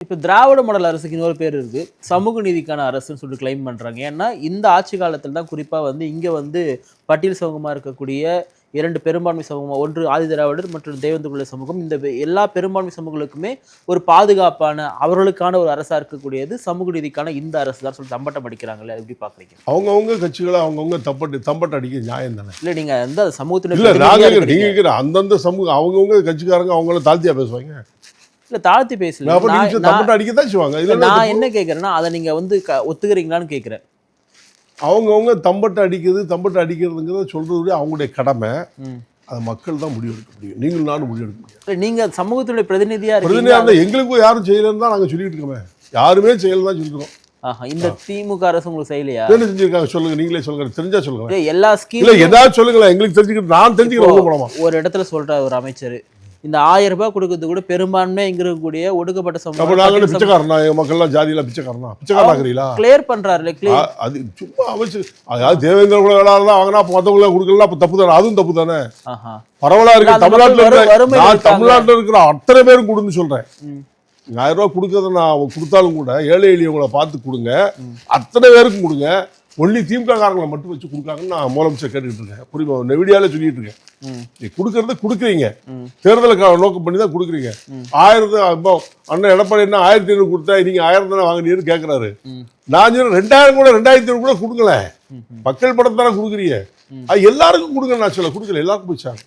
இப்போ திராவிட மாடல் அரசுக்கு இன்னொரு பேர் இருக்கு, சமூக நீதிக்கான அரசுன்னு சொல்லிட்டு கிளைம் பண்றாங்க. ஏன்னா இந்த ஆட்சி காலத்தில் தான் குறிப்பா வந்து இங்க வந்து பட்டியல் சமூகமா இருக்கக்கூடிய இரண்டு பெரும்பான்மை சமூகம், ஒன்று ஆதி திராவிடர் மற்றும் தேவேந்திர சமூகம், இந்த எல்லா பெரும்பான்மை சமூகங்களுக்குமே ஒரு பாதுகாப்பான அவர்களுக்கான ஒரு அரசா இருக்கக்கூடியது சமூக நீதிக்கான இந்த அரசு தான் சொல்லிட்டு தம்பட்டம் அடிக்கிறாங்களே, எப்படி பாக்குறீங்க? அவங்கவுங்க கட்சிகளை அவங்கவுங்க தம்பட்டு அடிக்க நியாயம் தானே. இல்ல நீங்க எந்த சமூகத்தினர் இல்ல நாங்க நீங்க அந்தந்த சமூகம் அவங்கவுங்க கட்சிக்காரங்க அவங்கள தாழ்த்தியா பேசுவாங்க. இல்ல தாழ்த்தி பேசல, தம்பட்டு அடிக்கத்தான் செய்வாங்க. நான் என்ன கேட்கறேன்னா அதை நீங்க வந்து ஒத்துக்கிறீங்களான்னு கேட்கிறேன். அவங்கவுங்க தம்பட்டு அடிக்கிறதுங்கிறத சொல்றது அவங்களுடைய கடமை. அது மக்கள் தான் முடிவெடுக்க முடியும். நீங்கள் நானும் முடிவெடுக்க முடியும். நீங்க சமூகத்துடைய பிரதிநிதியா எங்களுக்கும் யாரும் செய்யலன்னு தான் நாங்க சொல்லிட்டு இருக்கோமே. யாருமே செய்யல தான் சொல்லிக்கிறோம். இந்த திமுக அரசு உங்களுக்கு செய்யலையா? என்ன செஞ்சிருக்காங்க சொல்லுங்க, நீங்களே சொல்லுங்க, தெரிஞ்சா சொல்லுங்க. எல்லா ஸ்கீம் இல்ல ஏதாவது சொல்லுங்களேன், எங்களுக்கு தெரிஞ்சுக்கிட்டு நான் தெரிஞ்சுக்கிறேன். ஒரு இடத்துல சொல்ற ஒரு அமைச்சர் இந்த 1000 ரூபாய் கொடுக்கறது கூட பெரும்பான்மை இங்க இருக்கக்கூடிய ஒடுக்கப்பட்ட சமூகம் பிச்சைக்காரனா, மக்கள்லாம் ஜாதியெல்லாம் பிச்சைக்காரனா கிளியர் பண்றாரு. அது சும்மா அமைச்சு அதாவது தேவேந்திர குல வேளாளர் வாங்கினா மற்றவங்கள கொடுக்கலாம், அப்ப தப்பு தானே? அதுவும் தப்பு தானே. பரவலா இருக்கு. தமிழ்நாட்டில் இருக்கிற அத்தனை பேரும் கொடுன்னு சொல்றேன். 1000 ரூபாய் கொடுக்கறத நான் கொடுத்தாலும் கூட ஏழை எளியவங்களை பார்த்து கொடுங்க, அத்தனை பேருக்கும் கொடுங்க. ஒன்லி திமுக காரங்களை மட்டும் வச்சு கொடுக்காங்கன்னு நான் முதலமைச்சர் கேட்டுக்கிட்டு இருக்கேன். புரியுமா? வீடியோல சொல்லிட்டு இருக்கேன். நீ கொடுக்கறத கொடுக்குறீங்க, தேர்தலை நோக்கம் பண்ணி தான் கொடுக்குறீங்க. 1000 அண்ணன் எடப்பாடி என்ன 1500 கொடுத்தா நீங்க 1000 தானே வாங்கினீங்கன்னு கேட்கறாரு. நான் 2000 கூட 2500 கூட கொடுக்கல, மக்கள் படத்தானே கொடுக்குறீங்க. அது எல்லாருக்கும் கொடுங்க. நான் சொல்ல கொடுக்கல, எல்லாருக்கும் போயிச்சாங்க.